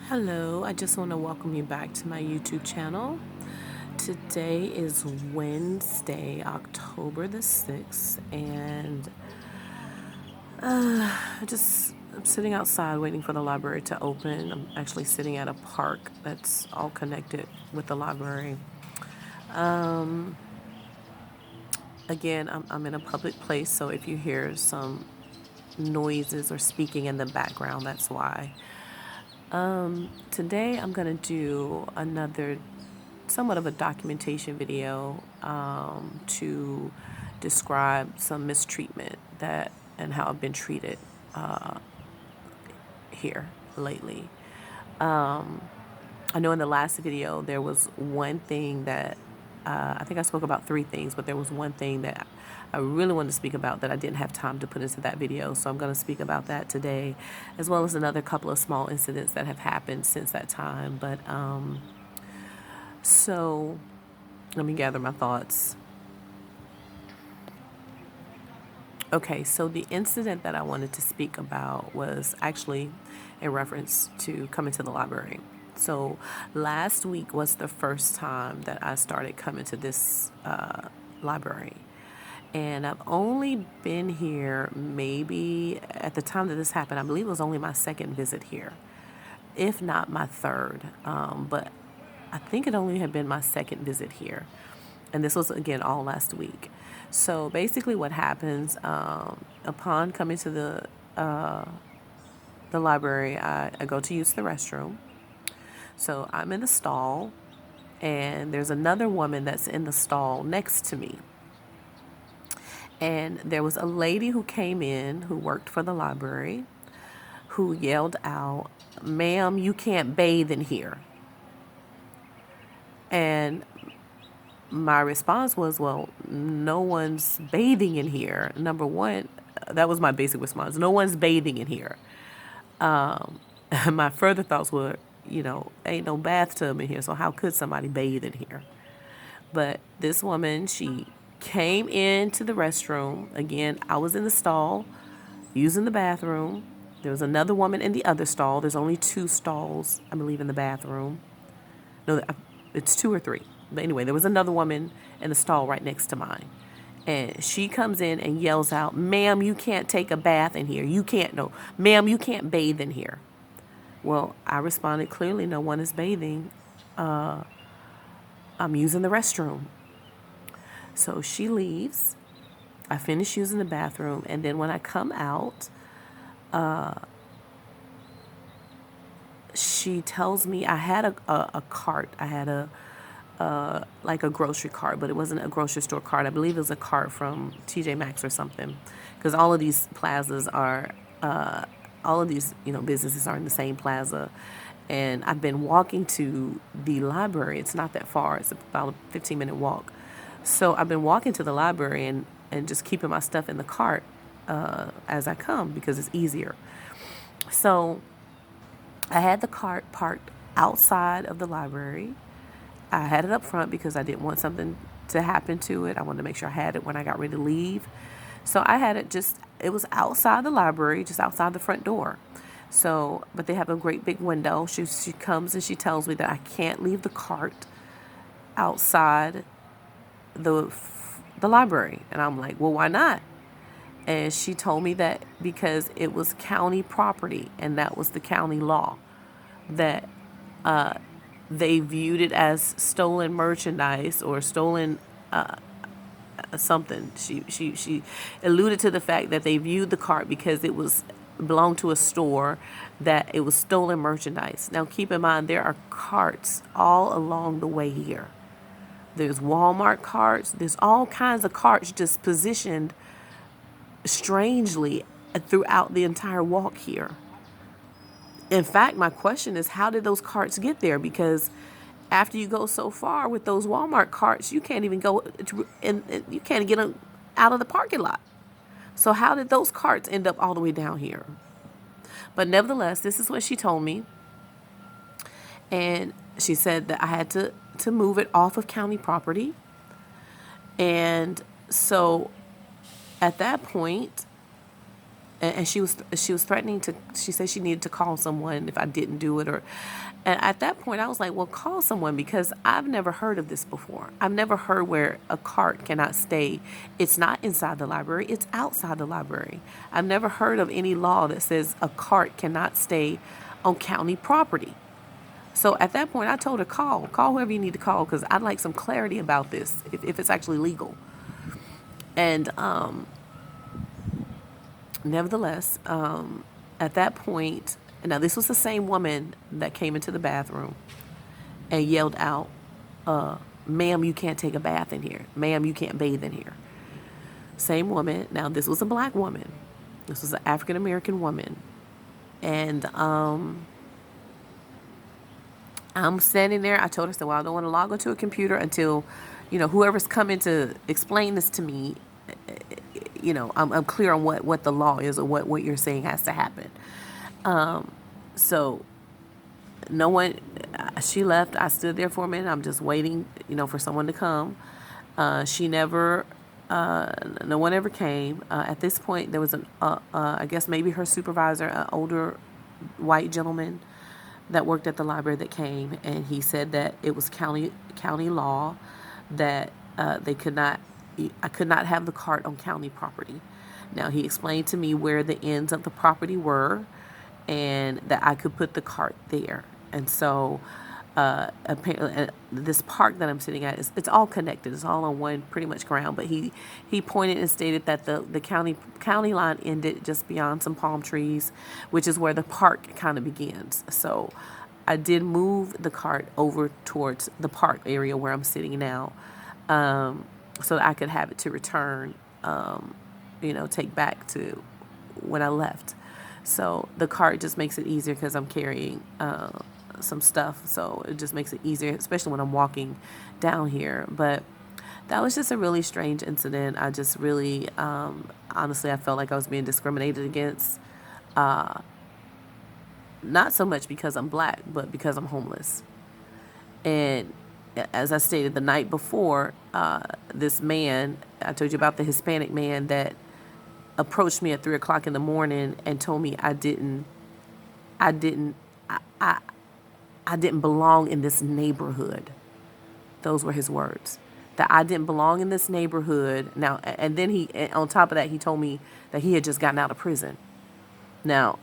Hello, I just want to welcome you back to my YouTube channel. Today is Wednesday, October the 6th, and I'm sitting outside waiting for the library to open. I'm actually sitting at a park that's all connected with the library. Again, I'm in a public place, so if you hear some noises or speaking in the background, that's why. Today I'm going to do another somewhat of a documentation video to describe some mistreatment that and how I've been treated here lately. I know in the last video there was one thing that I think I spoke about three things, but there was one thing that I really wanted to speak about that I didn't have time to put into that video. So I'm going to speak about that today, as well as another couple of small incidents that have happened since that time. So let me gather my thoughts. Okay, so the incident that I wanted to speak about was actually in reference to coming to the library. So last week was the first time that I started coming to this library. And I've only been here maybe at the time that this happened, I believe it was only my second visit here, if not my third. But I think it only had been my second visit here. And this was, again, all last week. So basically what happens upon coming to the library, I go to use the restroom. So I'm in the stall, and there's another woman that's in the stall next to me. And there was a lady who came in who worked for the library who yelled out, "Ma'am, you can't bathe in here." And my response was, well, no one's bathing in here. Number one, that was my basic response. No one's bathing in here. My further thoughts were, ain't no bathtub in here, so how could somebody bathe in here? But this woman, she came into the restroom. Again, I was in the stall using the bathroom. There was another woman in the other stall. There's only two stalls, I believe, in the bathroom. No, it's two or three. But anyway, there was another woman in the stall right next to mine. And she comes in and yells out, "Ma'am, you can't take a bath in here. You can't, no. Ma'am, you can't bathe in here." Well, I responded, clearly no one is bathing. I'm using the restroom. So she leaves. I finish using the bathroom. And then when I come out, she tells me I had a cart. I had like a grocery cart, but it wasn't a grocery store cart. I believe it was a cart from TJ Maxx or something, because all of these plazas are, all of these businesses are in the same plaza. And I've been walking to the library. It's not that far. It's about a 15-minute walk. So I've been walking to the library and just keeping my stuff in the cart as I come because it's easier. So I had the cart parked outside of the library. I had it up front because I didn't want something to happen to it. I wanted to make sure I had it when I got ready to leave. So I had it was outside the library, just outside the front door. So, but they have a great big window. She comes and she tells me that I can't leave the cart outside the library. And I'm like, well, why not? And she told me that because it was county property, and that was the county law, that they viewed it as stolen merchandise or stolen something. She alluded to the fact that they viewed the cart because it belonged to a store, that it was stolen merchandise. Now keep in mind, there are carts all along the way here. There's Walmart carts. There's all kinds of carts just positioned strangely throughout the entire walk here. In fact, my question is, how did those carts get there? Because after you go so far with those Walmart carts, you can't even go and you can't get them out of the parking lot. So how did those carts end up all the way down here? But nevertheless, this is what she told me. And she said that I had to move it off of county property. And so at that point, and she was threatening to. She said she needed to call someone if I didn't do it, or. And at that point, I was like, well, call someone, because I've never heard of this before. I've never heard where a cart cannot stay. It's not inside the library, it's outside the library. I've never heard of any law that says a cart cannot stay on county property. So at that point, I told her, call whoever you need to call, because I'd like some clarity about this, if it's actually legal. And nevertheless, at that point, now this was the same woman that came into the bathroom and yelled out, ma'am, you can't take a bath in here. Ma'am, you can't bathe in here. Same woman. Now, this was a black woman. This was an African American woman. And I'm standing there. I told her, well, I don't want to log onto a computer until, whoever's coming to explain this to me, I'm clear on what the law is, or what you're saying has to happen. So no one, she left. I stood there for a minute. I'm just waiting, for someone to come. No one ever came. At this point, there was I guess maybe her supervisor, an older white gentleman that worked at the library, that came, and he said that it was county law that I could not have the cart on county property. Now, he explained to me where the ends of the property were, and that I could put the cart there. And so apparently, this park that I'm sitting at, it's all connected. It's all on one pretty much ground. But he pointed and stated that the county line ended just beyond some palm trees, which is where the park kind of begins. So I did move the cart over towards the park area where I'm sitting now, so that I could have it to return, take back to when I left. So the cart just makes it easier because I'm carrying some stuff. So it just makes it easier, especially when I'm walking down here. But that was just a really strange incident. I just really, honestly, I felt like I was being discriminated against. Not so much because I'm black, but because I'm homeless. And as I stated the night before, this man, I told you about the Hispanic man that approached me at 3:00 in the morning and told me I didn't belong in this neighborhood. Those were his words. That I didn't belong in this neighborhood. Now, and then on top of that, he told me that he had just gotten out of prison. Now,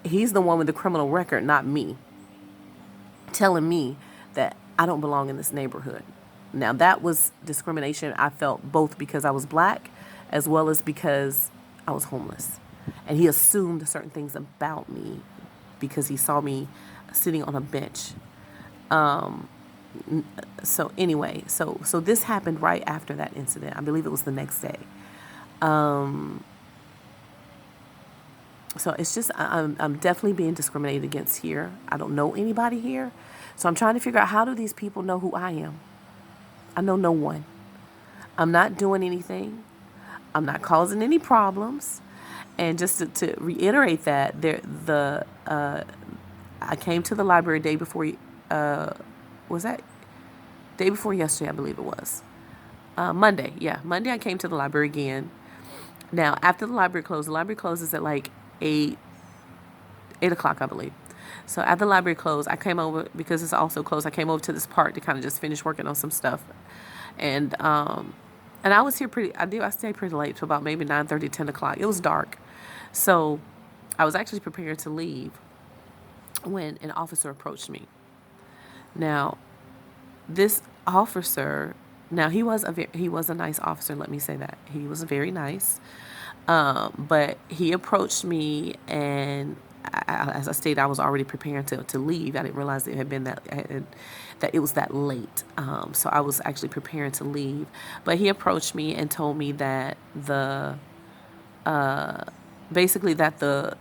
he's the one with the criminal record, not me, telling me that I don't belong in this neighborhood. Now, that was discrimination. I felt both because I was black as well as because I was homeless. And he assumed certain things about me because he saw me sitting on a bench. So anyway, so this happened right after that incident. I believe it was the next day. So it's just, I'm definitely being discriminated against here. I don't know anybody here. So I'm trying to figure out, how do these people know who I am? I know no one. I'm not doing anything. I'm not causing any problems. And just to reiterate that, I came to the library day before, was that day before yesterday? I believe it was. Monday. Yeah, Monday I came to the library again. Now, after the library closes at like 8 o'clock, I believe. So after the library closed, I came over, because it's also closed, I came over to this park to kind of just finish working on some stuff. And I was here I stayed pretty late, to about maybe 9:30, 10 o'clock. It was dark. So I was actually prepared to leave when an officer approached me. Now, this officer, he was a nice officer, let me say that. He was very nice. But he approached me, and as I stated, I was already preparing to leave. I didn't realize it had been that it was that late. So I was actually preparing to leave. But he approached me and told me that basically that the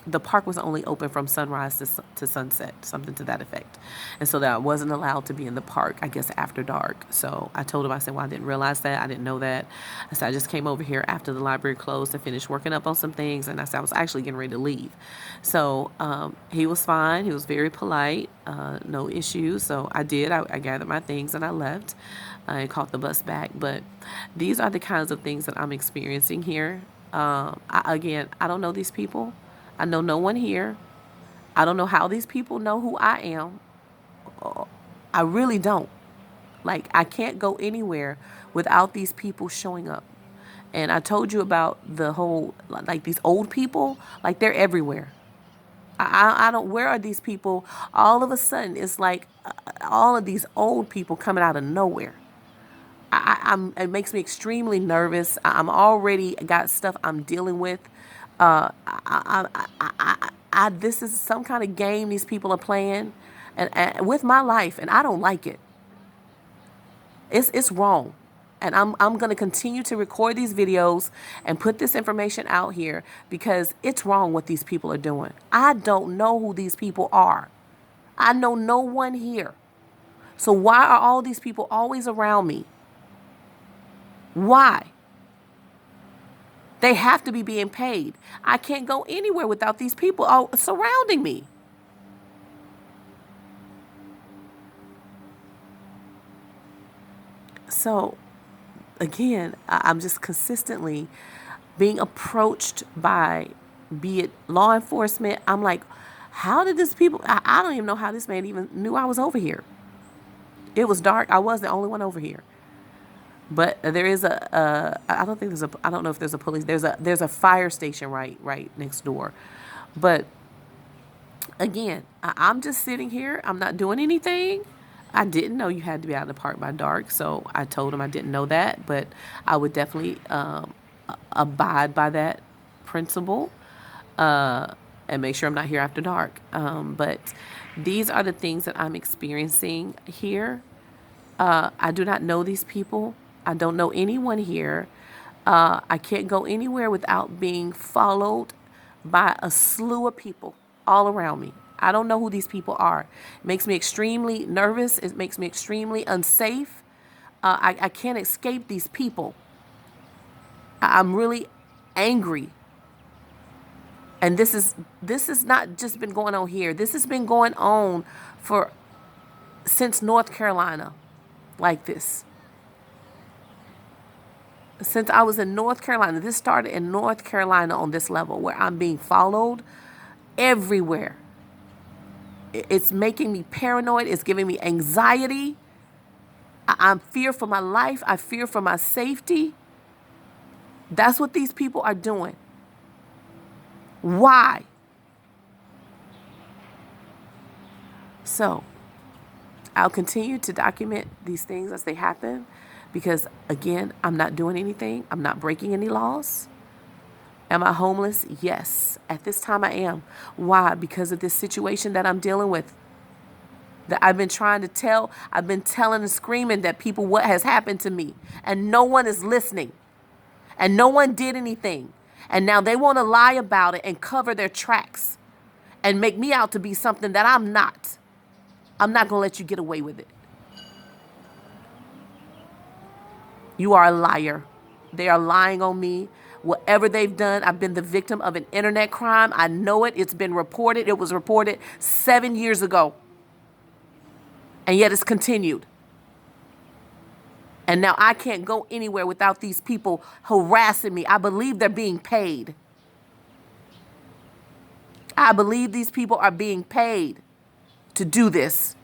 the park was only open from sunrise to sunset, something to that effect. And so that I wasn't allowed to be in the park, I guess, after dark. So I told him, I said, well, I didn't realize that. I didn't know that. I said, I just came over here after the library closed to finish working up on some things. And I said, I was actually getting ready to leave. So he was fine. He was very polite, no issues. So I did. I gathered my things and I left. I caught the bus back. But these are the kinds of things that I'm experiencing here. Again, I don't know these people. I know no one here. I don't know how these people know who I am. I really don't. Like, I can't go anywhere without these people showing up. And I told you about the whole, like, these old people, like, they're everywhere. I don't, where are these people? All of a sudden, it's like all of these old people coming out of nowhere. It makes me extremely nervous. I'm already got stuff I'm dealing with. This is some kind of game these people are playing, and with my life, and I don't like it. It's wrong, and I'm gonna continue to record these videos and put this information out here because it's wrong what these people are doing. I don't know who these people are. I know no one here. So why are all these people always around me? Why? They have to be being paid. I can't go anywhere without these people all surrounding me. So, again, I'm just consistently being approached by, be it law enforcement. I'm like, how did this people, I don't even know how this man even knew I was over here. It was dark. I was the only one over here. But there is I don't think there's a, I don't know if there's a police, there's a fire station right next door. But again, I'm just sitting here. I'm not doing anything. I didn't know you had to be out of the park by dark. So I told him I didn't know that, but I would definitely abide by that principle and make sure I'm not here after dark. But these are the things that I'm experiencing here. I do not know these people. I don't know anyone here. I can't go anywhere without being followed by a slew of people all around me. I don't know who these people are. It makes me extremely nervous. It makes me extremely unsafe. I can't escape these people. I'm really angry. And this is not just been going on here. This has been going on since North Carolina, like this. Since I was in North Carolina, this started in North Carolina on this level where I'm being followed everywhere. It's making me paranoid. It's giving me anxiety. I'm fear for my life. I fear for my safety. That's what these people are doing. Why? So, I'll continue to document these things as they happen because, again, I'm not doing anything. I'm not breaking any laws. Am I homeless? Yes. At this time I am. Why? Because of this situation that I'm dealing with. That I've been trying to tell. I've been telling and screaming that people what has happened to me. And no one is listening. And no one did anything. And now they want to lie about it and cover their tracks. And make me out to be something that I'm not. I'm not going to let you get away with it. You are a liar. They are lying on me. Whatever they've done, I've been the victim of an internet crime. I know it. It's been reported. It was reported 7 years ago. And yet it's continued. And now I can't go anywhere without these people harassing me. I believe they're being paid. I believe these people are being paid to do this.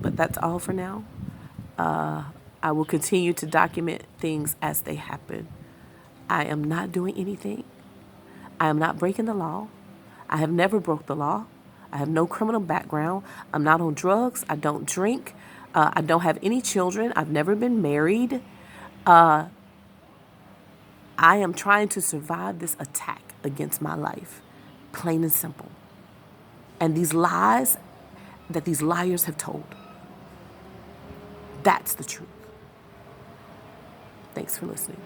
But that's all for now. I will continue to document things as they happen. I am not doing anything. I am not breaking the law. I have never broke the law. I have no criminal background. I'm not on drugs. I don't drink. I don't have any children. I've never been married. I am trying to survive this attack against my life, plain and simple. And these lies that these liars have told, that's the truth. Thanks for listening.